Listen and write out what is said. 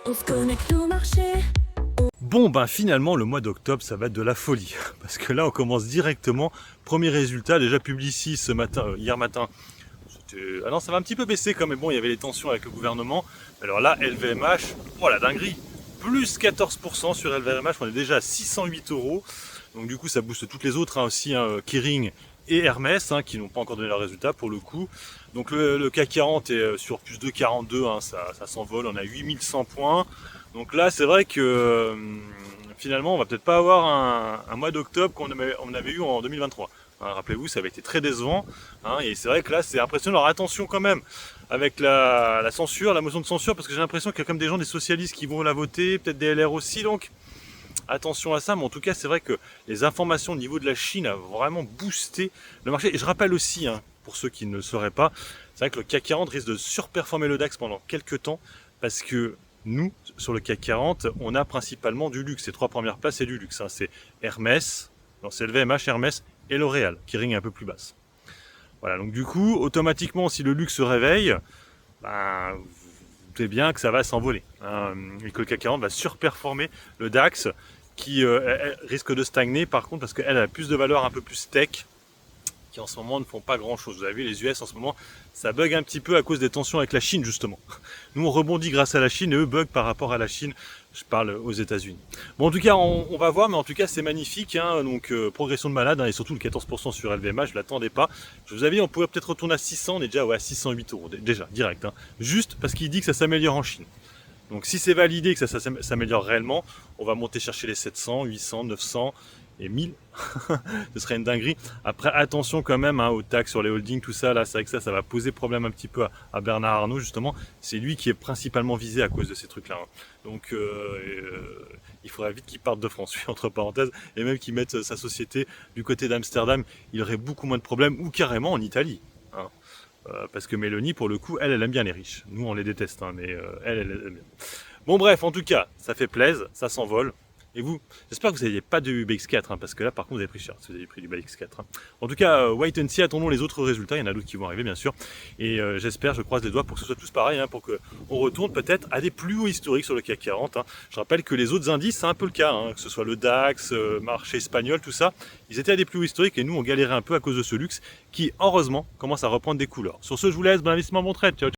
On se connecte au marché. Bon ben finalement le mois d'octobre ça va être de la folie parce que là on commence directement, premier résultat déjà Publicis ce matin, hier matin. Ah non ça va un petit peu baisser quand même, bon il y avait les tensions avec le gouvernement. Alors là LVMH, oh la dinguerie, plus 14% sur LVMH, on est déjà à 608 euros. Donc du coup ça booste toutes les autres aussi, Kering et Hermès qui n'ont pas encore donné leurs résultats pour le coup. Donc le CAC 40 est sur plus de 42, ça s'envole, on a 8100 points. Donc là c'est vrai que finalement on va peut-être pas avoir un mois d'octobre on avait eu en 2023. Rappelez-vous, ça avait été très décevant, et c'est vrai que là c'est impressionnant. Alors attention quand même avec la censure, la motion de censure, parce que j'ai l'impression qu'il y a comme des gens, des socialistes qui vont la voter, peut-être des LR aussi, donc attention à ça. Mais en tout cas c'est vrai que les informations au niveau de la Chine a vraiment boosté le marché. Et je rappelle aussi, pour ceux qui ne le sauraient pas, c'est vrai que le CAC 40 risque de surperformer le DAX pendant quelques temps, parce que nous, sur le CAC 40, on a principalement du luxe. Les trois premières places, c'est du luxe. C'est Hermès, c'est LVMH, Hermès et L'Oréal, qui ring un peu plus basse. Voilà, donc du coup, automatiquement, si le luxe se réveille, vous doutez bien que ça va s'envoler. Et que le CAC 40 va surperformer le DAX, qui risque de stagner par contre, parce qu'elle a plus de valeurs un peu plus tech, qui en ce moment ne font pas grand chose. Vous avez vu, les US en ce moment, ça bug un petit peu à cause des tensions avec la Chine justement. Nous on rebondit grâce à la Chine et eux bug par rapport à la Chine. Je parle aux États-Unis. Bon, en tout cas, on va voir, mais en tout cas, c'est magnifique. Donc, progression de malade, et surtout le 14% sur LVMH, je ne l'attendais pas. Je vous avais dit, on pourrait peut-être retourner à 600, on est déjà à 608 euros, déjà, direct. Juste parce qu'il dit que ça s'améliore en Chine. Donc, si c'est validé que ça s'améliore réellement, on va monter chercher les 700, 800, 900 et 1000. Ce serait une dinguerie. Après, attention quand même aux taxes sur les holdings, tout ça. Là, c'est vrai que ça va poser problème un petit peu à Bernard Arnault, justement. C'est lui qui est principalement visé à cause de ces trucs-là. Donc, il faudrait vite qu'il parte de France, entre parenthèses, et même qu'il mette sa société du côté d'Amsterdam. Il aurait beaucoup moins de problèmes, ou carrément en Italie. Parce que Mélanie, pour le coup, elle aime bien les riches. Nous, on les déteste, mais elle aime bien. Bon, bref, en tout cas, ça fait plaisir, ça s'envole. Et vous, j'espère que vous n'aviez pas de BX4, parce que là, par contre, vous avez pris cher si vous avez pris du BX4. En tout cas, wait and see, attendons les autres résultats. Il y en a d'autres qui vont arriver, bien sûr. Et j'espère, je croise les doigts pour que ce soit tous pareil, pour qu'on retourne peut-être à des plus hauts historiques sur le CAC 40. Je rappelle que les autres indices, c'est un peu le cas, que ce soit le DAX, marché espagnol, tout ça, ils étaient à des plus hauts historiques et nous, on galérait un peu à cause de ce luxe qui, heureusement, commence à reprendre des couleurs. Sur ce, je vous laisse, bon investissement, bon trade. Ciao, ciao.